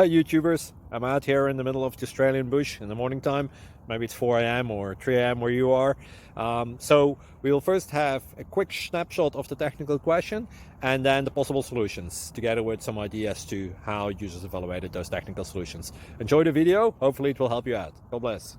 Hi YouTubers, I'm out here in the middle of the Australian bush in the morning time. Maybe it's 4 a.m. or 3 a.m. where you are. So we'll first have a quick snapshot of the technical question and then the possible solutions, together with some ideas to how users evaluated those technical solutions. Enjoy the video, hopefully it will help you out. God bless.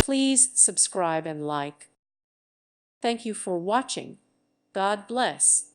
Please subscribe and like. Thank you for watching. God bless.